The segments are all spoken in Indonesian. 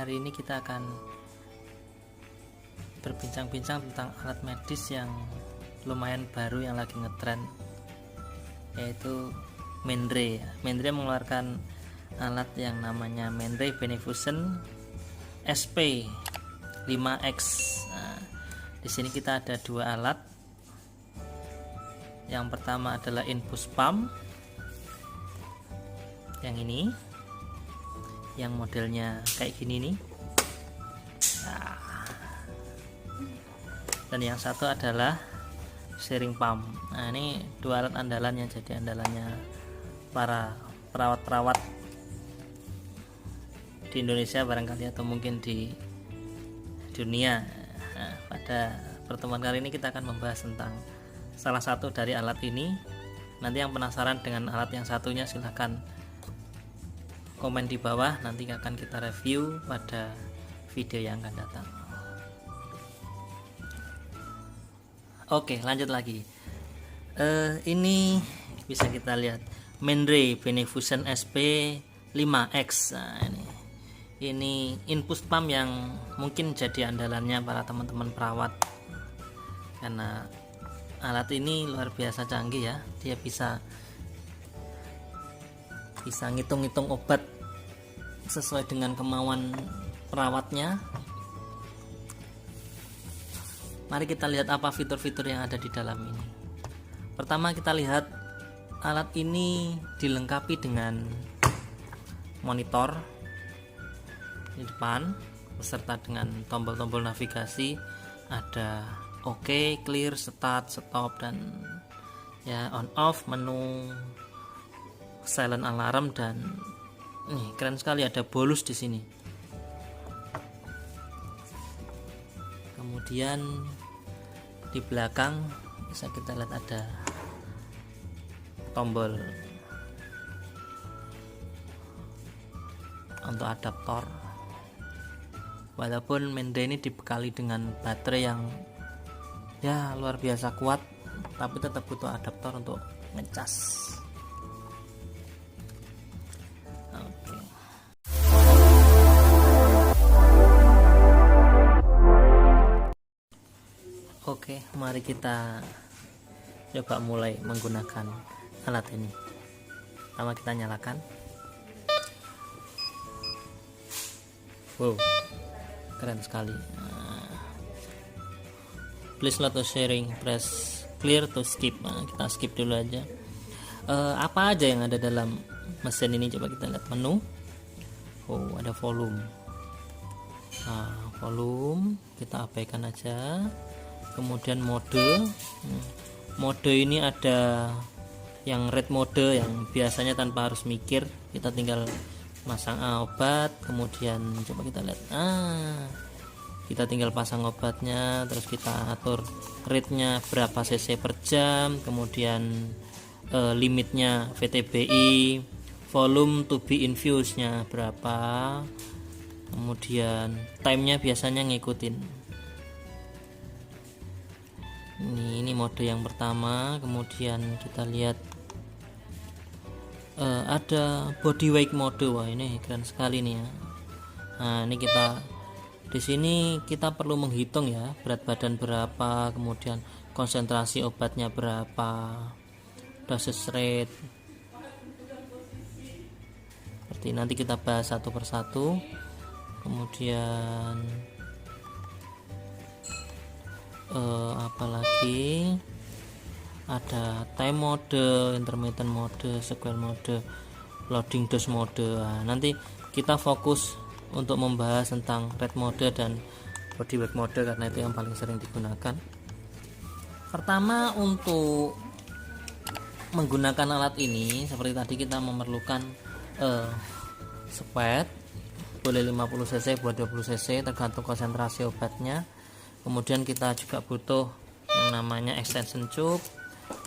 Hari ini kita akan berbincang-bincang tentang alat medis yang lumayan baru yang lagi ngetren, yaitu Mindray. Mindray mengeluarkan alat yang namanya Mindray Benefusion SP 5X. Nah, di sini kita ada dua alat. Yang pertama adalah infus pump, yang ini, yang modelnya kayak gini nih. Nah, dan yang satu adalah sharing pump. Nah, ini dua alat andalan yang jadi andalannya para perawat-perawat di Indonesia barangkali, atau mungkin di dunia. Nah, pada pertemuan kali ini kita akan membahas tentang salah satu dari alat ini. Nanti yang penasaran dengan alat yang satunya silahkan komen di bawah, nanti akan kita review pada video yang akan datang. Oke, lanjut lagi. Ini bisa kita lihat Mindray Benefusion SP 5X. Nah, ini infus pump yang mungkin jadi andalannya para teman-teman perawat, karena alat ini luar biasa canggih ya. Dia bisa ngitung-ngitung obat sesuai dengan kemauan perawatnya. Mari kita lihat apa fitur-fitur yang ada di dalam ini. Pertama, kita lihat alat ini dilengkapi dengan monitor di depan beserta dengan tombol-tombol navigasi. Ada OK, clear, start, stop, dan ya on off, menu, silent alarm, dan nih keren sekali ada bolus di sini. Kemudian di belakang bisa kita lihat ada tombol untuk adaptor. Walaupun Mindray ini dibekali dengan baterai yang ya luar biasa kuat, tapi tetap butuh adaptor untuk ngecas. Oke, mari kita coba mulai menggunakan alat ini. Pertama kita nyalakan. Wow, keren sekali. Please not to sharing, press clear to skip. Nah, kita skip dulu aja. Apa aja yang ada dalam mesin ini, coba kita lihat menu. Oh, ada volume. Nah, volume kita abaikan aja. Kemudian mode ini ada yang red mode, yang biasanya tanpa harus mikir, kita tinggal masang obat. Kemudian coba kita lihat, kita tinggal pasang obatnya, terus kita atur rate-nya berapa cc per jam, kemudian limitnya VTBI, volume to be infused-nya berapa, kemudian time-nya biasanya ngikutin. Ini mode yang pertama. Kemudian kita lihat ada body weight mode. Wah, ini keren sekali nih ya. Nah, ini kita di sini kita perlu menghitung ya, berat badan berapa, kemudian konsentrasi obatnya berapa, dosage rate. Seperti nanti kita bahas satu persatu. Kemudian apalagi ada time mode, intermittent mode, sequential mode, loading dose mode. Nah, nanti kita fokus untuk membahas tentang rate mode dan body weight mode karena itu yang paling sering digunakan. Pertama, untuk menggunakan alat ini seperti tadi kita memerlukan spade, boleh 50 cc buat 20 cc tergantung konsentrasi obatnya. Kemudian kita juga butuh yang namanya extension tube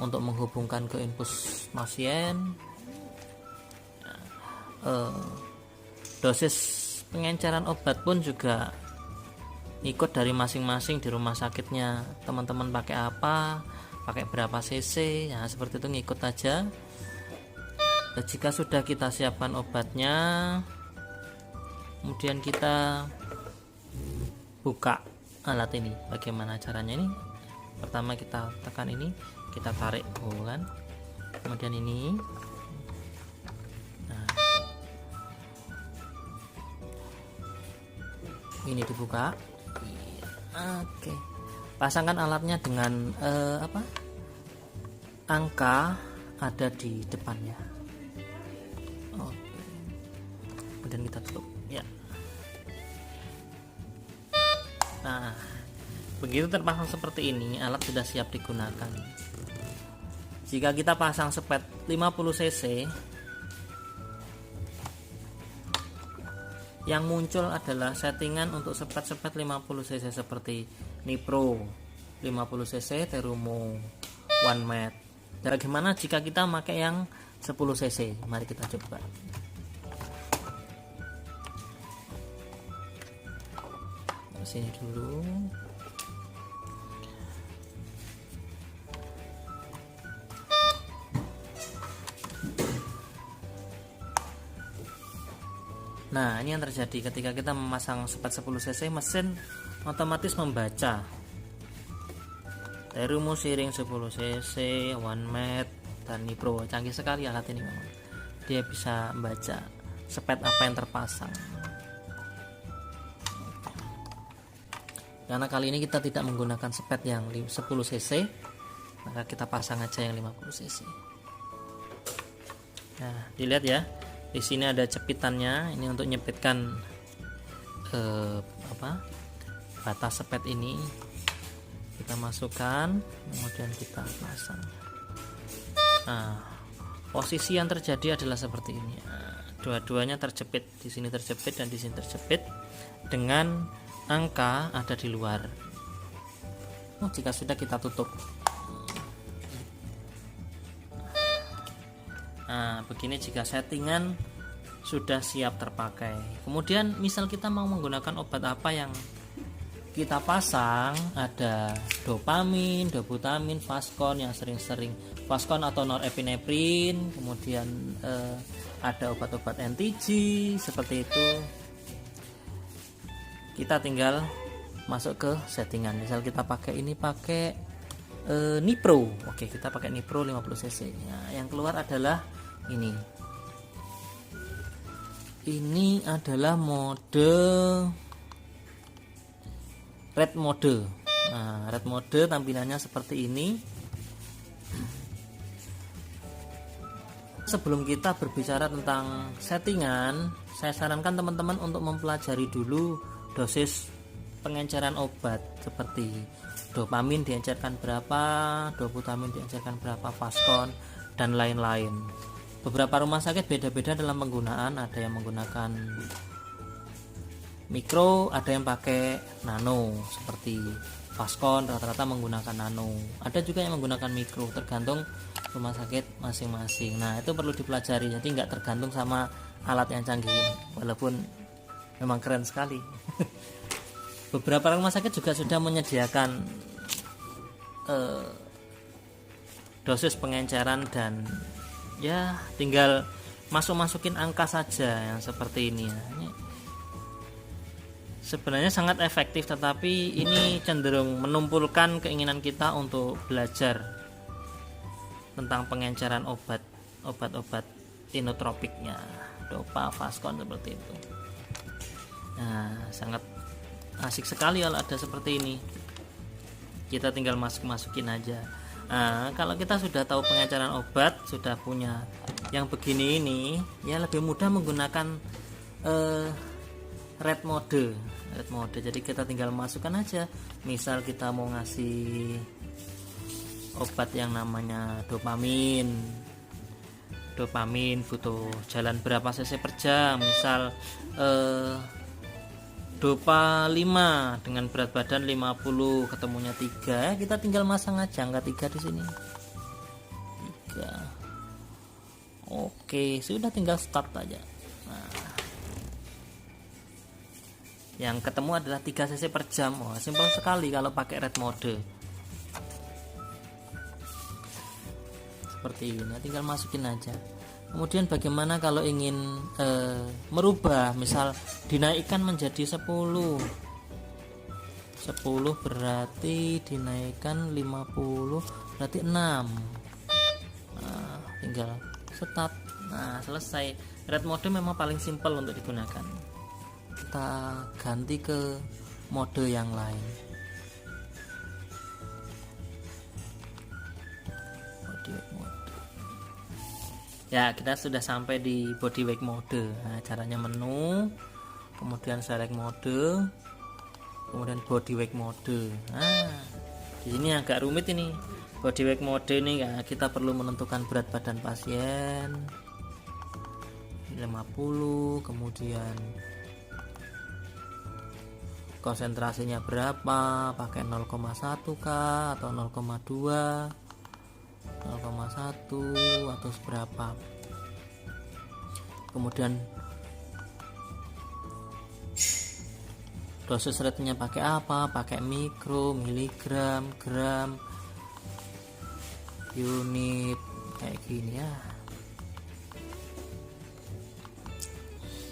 untuk menghubungkan ke infus pasien. Dosis pengenceran obat pun juga ikut dari masing-masing di rumah sakitnya. Teman-teman pakai apa, pakai berapa cc, ya seperti itu ngikut aja. Dan jika sudah kita siapkan obatnya, Kemudian kita buka alat ini. Bagaimana caranya ini? Pertama kita tekan ini, kita tarik kan, kemudian ini, nah, ini dibuka. Oke, pasangkan alatnya dengan angka ada di depannya. Oke, kemudian kita tutup ya. Nah, begitu terpasang seperti ini, alat sudah siap digunakan. Jika kita pasang sepet 50 cc, yang muncul adalah settingan untuk sepet-sepet 50 cc seperti Nipro 50 cc, Terumo, One Mat. Dan bagaimana jika kita pakai yang 10 cc? Mari kita coba. Sini dulu. Nah, ini yang terjadi ketika kita memasang sepet 10 cc, mesin otomatis membaca. Terumo Siring 10 cc, One Mat, dan Nipro. Canggih sekali alat ini memang. Dia bisa membaca sepet apa yang terpasang. Karena kali ini kita tidak menggunakan sepet yang 10 cc, maka kita pasang aja yang 50 cc. Nah, dilihat ya. Di sini ada cepitannya, ini untuk nyepitkan batas sepet ini. Kita masukkan, kemudian kita pasang. Nah, posisi yang terjadi adalah seperti ini. Nah, dua-duanya terjepit, di sini terjepit dan di sini terjepit dengan angka ada di luar. Jika sudah kita tutup. Nah, begini jika settingan sudah siap terpakai. Kemudian misal kita mau menggunakan obat apa yang kita pasang, ada dopamin, dobutamin, Fastcon yang sering-sering, Fastcon atau norepinephrine, kemudian ada obat-obat NTG seperti itu. Kita tinggal masuk ke settingan. Misal kita pakai ini, pakai Nipro. Oke, kita pakai Nipro 50 cc. Nah, yang keluar adalah ini adalah mode red mode. Nah, red mode tampilannya seperti ini. Sebelum kita berbicara tentang settingan, saya sarankan teman-teman untuk mempelajari dulu dosis pengenceran obat, seperti dopamin diencerkan berapa, dobutamin diencerkan berapa, Fastcon dan lain-lain. Beberapa rumah sakit beda-beda dalam penggunaan, ada yang menggunakan mikro, ada yang pakai nano seperti Fastcon rata-rata menggunakan nano, ada juga yang menggunakan mikro, tergantung rumah sakit masing-masing. Nah, itu perlu dipelajari, jadi nggak tergantung sama alat yang canggih ini, walaupun memang keren sekali. Beberapa rumah sakit juga sudah menyediakan dosis pengenceran dan ya tinggal masukin angka saja yang seperti ini ya. Ini sebenarnya sangat efektif, tetapi ini cenderung menumpulkan keinginan kita untuk belajar tentang pengenceran obat-obat inotropiknya, dopa, Fastcon seperti itu. Nah, sangat asik sekali kalau ada seperti ini. Kita tinggal masukin aja. Nah, kalau kita sudah tahu pengenceran obat, sudah punya yang begini ini, ya lebih mudah menggunakan red mode. Jadi kita tinggal masukkan aja. Misal kita mau ngasih obat yang namanya dopamin butuh jalan berapa cc per jam, misal dopa 5 dengan berat badan 50, ketemunya 3, kita tinggal masang aja angka 3 di sini. 3. Oke, sudah tinggal start aja. Nah, yang ketemu adalah 3 cc per jam. Oh, simpel sekali kalau pakai red mode. Seperti ini, tinggal masukin aja. Kemudian bagaimana kalau ingin merubah, misal dinaikkan menjadi 10 berarti dinaikkan 50 berarti 6. Nah, tinggal start. Nah, selesai. Red mode memang paling simpel untuk digunakan. Kita ganti ke mode yang lain. Body wake mode. Ya, kita sudah sampai di body wake mode. Nah, caranya menu, kemudian select mode, kemudian body wake mode. Nah, di sini agak rumit ini. Body wake mode ini ya, kita perlu menentukan berat badan pasien 50, kemudian konsentrasinya berapa, pakai 0,1 kah atau 0,2, 0,1 atau seberapa. Kemudian dosis rate-nya pakai apa, pakai mikro, miligram, gram, unit, kayak gini ya.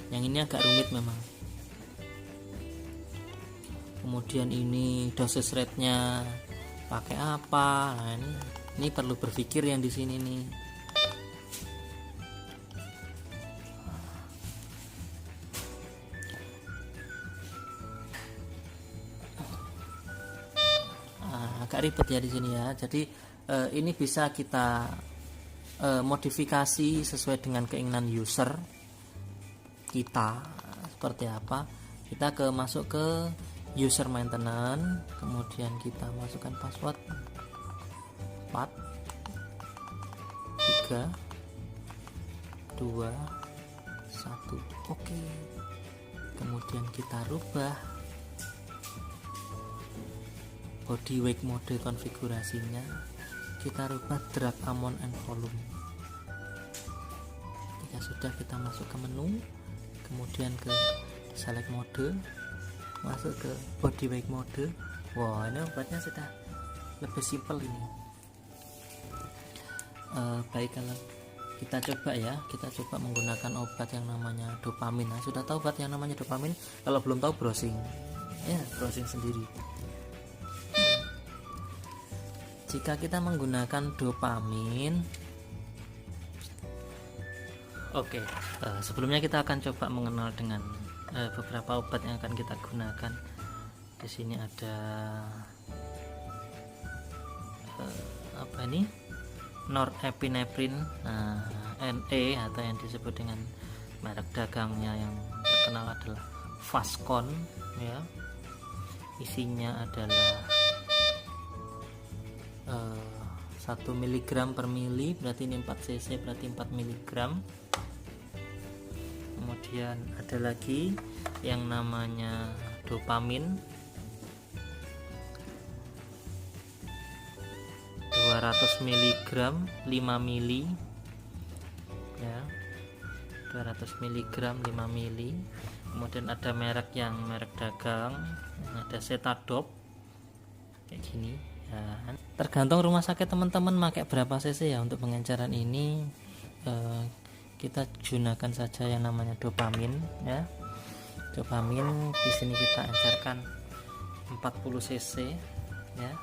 Yang ini agak rumit memang. Kemudian ini dosis rate-nya pakai apa. Nah, ini perlu berpikir yang di sini nih. Agak ribet ya di sini ya. Jadi ini bisa kita modifikasi sesuai dengan keinginan user kita. Seperti apa? Kita masuk ke user maintenance, kemudian kita masukkan password 4 3 2 1. Oke. Kemudian kita rubah body wake mode konfigurasinya, kita rubah drag amount and volume. Jika sudah, kita masuk ke menu, kemudian ke select mode, masuk ke body wake mode. Wah, ini obatnya sudah lebih simpel ini. Baik, kalau kita coba ya, kita coba menggunakan obat yang namanya dopamin. Nah, sudah tahu obat yang namanya dopamin? Kalau belum tahu, browsing ya, browsing sendiri. Jika kita menggunakan dopamin, oke, sebelumnya kita akan coba mengenal dengan beberapa obat yang akan kita gunakan. Di sini ada apa ini? Norepinephrine, NE, atau yang disebut dengan merek dagangnya yang terkenal adalah Fastcon ya. Isinya adalah 1 mg per mili, berarti ini 4 cc, berarti 4 mg. Kemudian ada lagi yang namanya dopamin 200 mg 5 mili ya, 200 mg 5 mili. Kemudian ada merek dagang, ada Setadop kayak gini ya. Tergantung rumah sakit teman-teman pakai berapa cc ya untuk pengenceran ini. Kita gunakan saja yang namanya dopamin ya. Dopamin di sini kita encerkan 40 cc ya.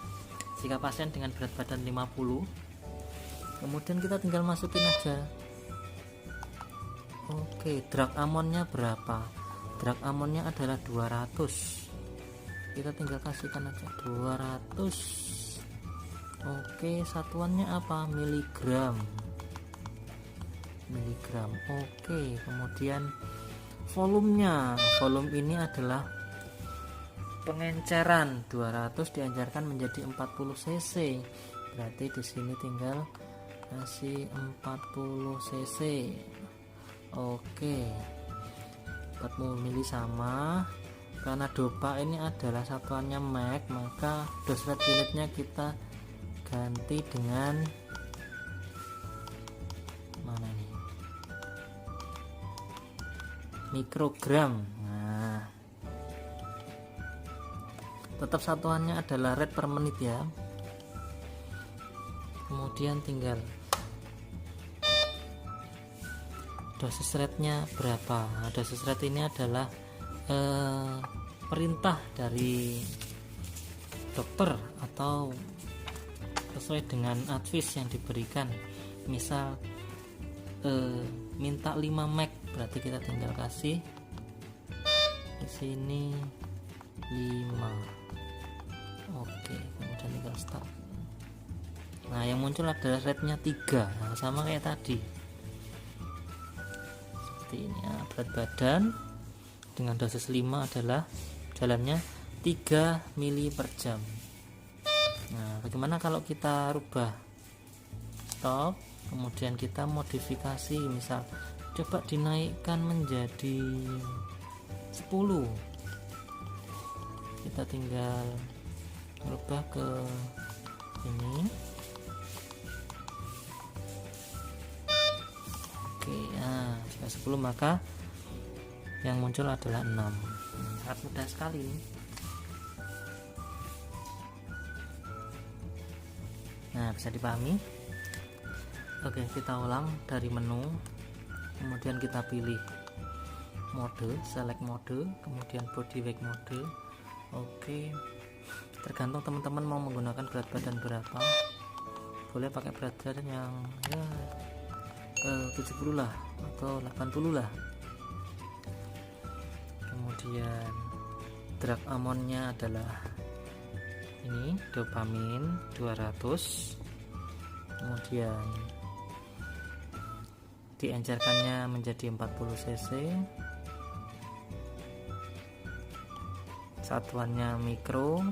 Jika pasien dengan berat badan 50, kemudian kita tinggal masukin aja. Oke, drug amonnya berapa? Drug amonnya adalah 200. Kita tinggal kasihkan aja 200. Oke, satuannya apa? Miligram. Oke, kemudian volumenya. Volume ini adalah pengenceran, 200 diencerkan menjadi 40 cc. Berarti di sini tinggal kasih 40 cc. Oke. 40 mili sama. Karena dopa ini adalah satuannya mg, maka dose rate unitnya kita ganti dengan mana nih? Mikrogram. Nah, tetap satuannya adalah rate per menit ya. Kemudian tinggal dosis rate-nya berapa. Nah, dosis rate ini adalah perintah dari dokter atau sesuai dengan advice yang diberikan. Misal minta 5 meg, berarti kita tinggal kasih di sini 5. Oke, kemudian tinggal start. Nah, yang muncul adalah rate-nya 3. Nah, sama kayak tadi. Seperti ini ya, berat badan dengan dosis 5 adalah jalannya 3 mili per jam. Nah, bagaimana kalau kita rubah stop, kemudian kita modifikasi, misal coba dinaikkan menjadi 10. Kita tinggal rubah ke ini. Oke, nah, jika 10 maka yang muncul adalah 6. Sangat mudah sekali ini. Nah, bisa dipahami. Oke, kita ulang dari menu, kemudian kita pilih mode, select mode, kemudian body weight mode. Oke, tergantung teman-teman mau menggunakan berat badan berapa. Boleh pakai berat badan yang ya 70 lah atau 80 lah. Kemudian drug amonnya adalah ini, dopamin 200. Kemudian diencerkannya menjadi 40 cc. Satuannya mikro,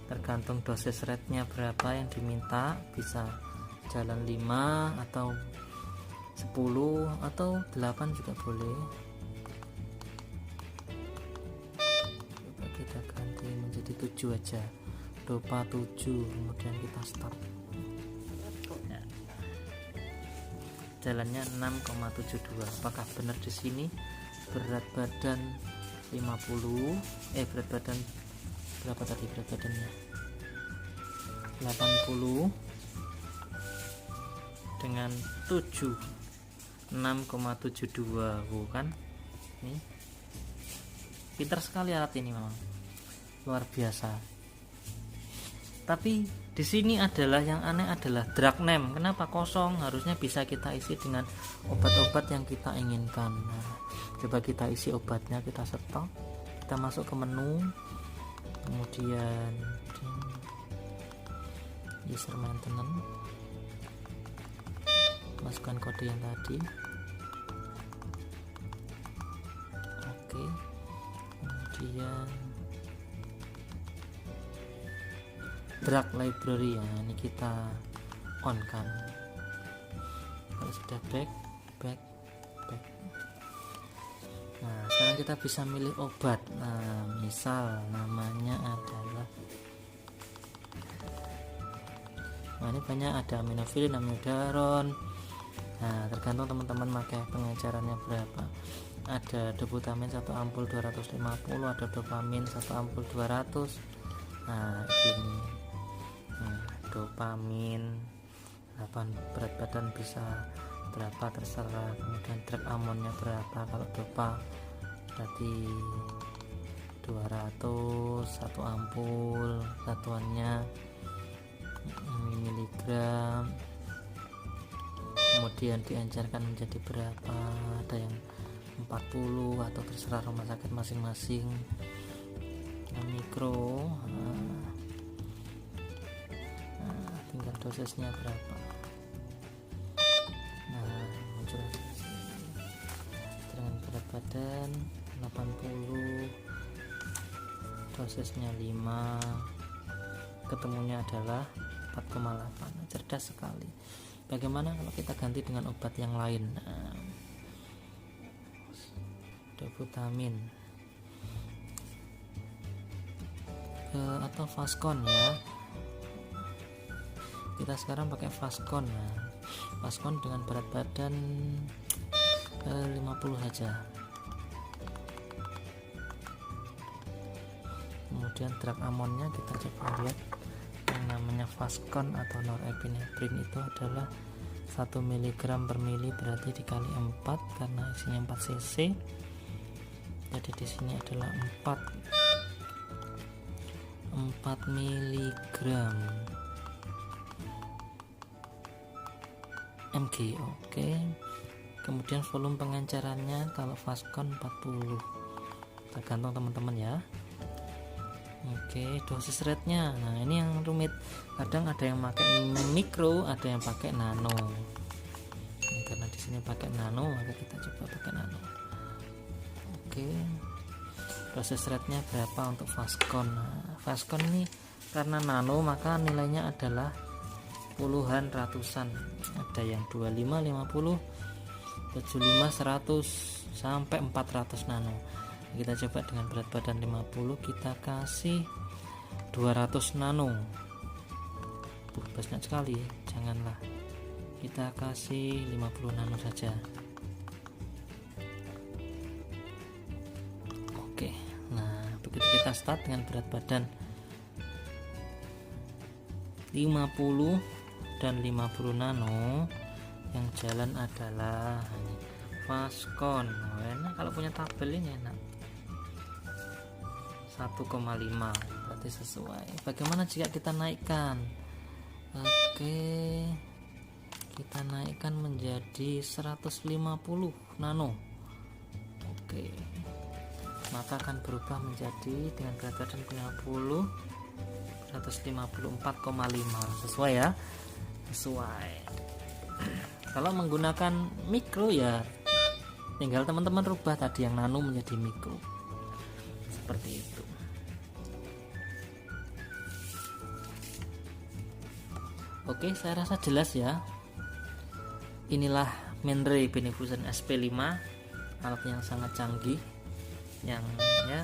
tergantung dosis rate-nya berapa yang diminta, bisa jalan 5 atau 10 atau 8 juga boleh. Coba kita ganti menjadi 7 aja, dopa 7, kemudian kita start. Jalannya 6,72. Apakah benar di sini berat badan 50? Berat badan berapa tadi berat badannya? 80 dengan 7, 6,72, bukan? Nih, pintar sekali alat ini, memang luar biasa. Tapi di sini adalah yang aneh adalah drug name. Kenapa kosong? Harusnya bisa kita isi dengan obat-obat yang kita inginkan. Nah, coba kita isi obatnya, kita stop, kita masuk ke menu, kemudian user maintenance, masukkan kode yang tadi. Oke, kemudian drug library ya, ini kita on kan. Kalau sudah back. Nah, sekarang kita bisa milih obat. Nah, misal namanya adalah, nah ini banyak, ada aminofilin, amiodaron. Nah, tergantung teman-teman pakai pengecarannya berapa. Ada doputamin 1 ampul 250, ada dopamin 1 ampul 200. Nah, ini dopamin 8, berat badan bisa berapa terserah. Kemudian drug amonnya berapa, kalau dopa berarti 200, 1 ampul, satuannya miligram. Kemudian diencerkan menjadi berapa, ada yang 40 atau terserah rumah sakit masing-masing. Nah, mikro, tinggal dosisnya berapa. Nah, muncul dengan berat badan 80, dosisnya 5, ketemunya adalah 4,8. Cerdas sekali. Bagaimana kalau kita ganti dengan obat yang lain? Nah, doputamin atau Fascon ya. Kita sekarang pakai Fascon. Nah, Fascon dengan berat badan 50 saja. Kemudian drug amonnya kita coba lihat, yang namanya Fascon atau norepinephrine itu adalah 1 mg per mili berarti dikali 4 karena isinya 4 cc. Jadi di sini adalah 4 mg mg. Oke. Kemudian volume pengencerannya kalau Fastcon 40, tergantung teman-teman ya. Oke, dosis rate-nya. Nah, ini yang rumit. Kadang ada yang pakai mikro, ada yang pakai nano. Nah, karena di sini pakai nano, maka kita coba pakai nano. Oke. Dosis rate-nya berapa untuk Fastcon? Nah, Fastcon ini karena nano, maka nilainya adalah puluhan, ratusan. Ada yang 25, 50, 75, 100 sampai 400 nano. Kita coba dengan berat badan 50, kita kasih 200 nano. Banyak sekali, janganlah. Kita kasih 50 nano saja. Oke, nah begitu kita start dengan berat badan 50 dan 50 nano, yang jalan adalah Fastcon. Enak kalau punya tabel ini, enak. 1,5 berarti sesuai. Bagaimana jika kita naikkan? Oke, kita naikkan menjadi 150 nano. Oke, maka akan berubah menjadi dengan berat badan 50 154,5. Sesuai ya, sesuai. Kalau menggunakan mikro ya tinggal teman-teman rubah tadi yang nano menjadi mikro, seperti itu. Oke, saya rasa jelas ya. Inilah Menray Benefusion SP5, alat yang sangat canggih, yang ya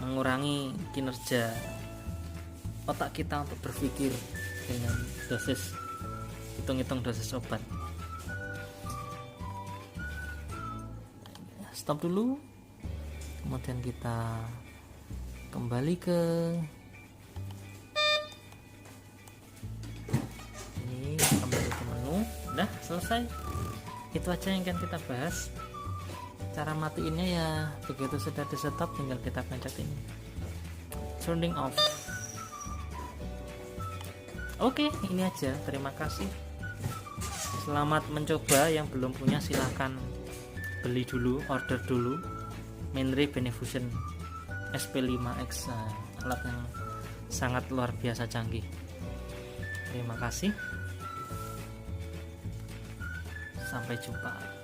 mengurangi kinerja otak kita untuk berpikir dengan dosis, hitung-hitung dosis obat. Stop dulu, kemudian kita kembali ke menu. Udah selesai, itu aja yang akan kita bahas. Cara matiinnya ya begitu sudah di stop tinggal kita pencet ini turning off. Oke, ini aja, terima kasih, selamat mencoba. Yang belum punya silahkan beli dulu, order dulu Menray Benefusion SP5X, alat yang sangat luar biasa canggih. Terima kasih, sampai jumpa.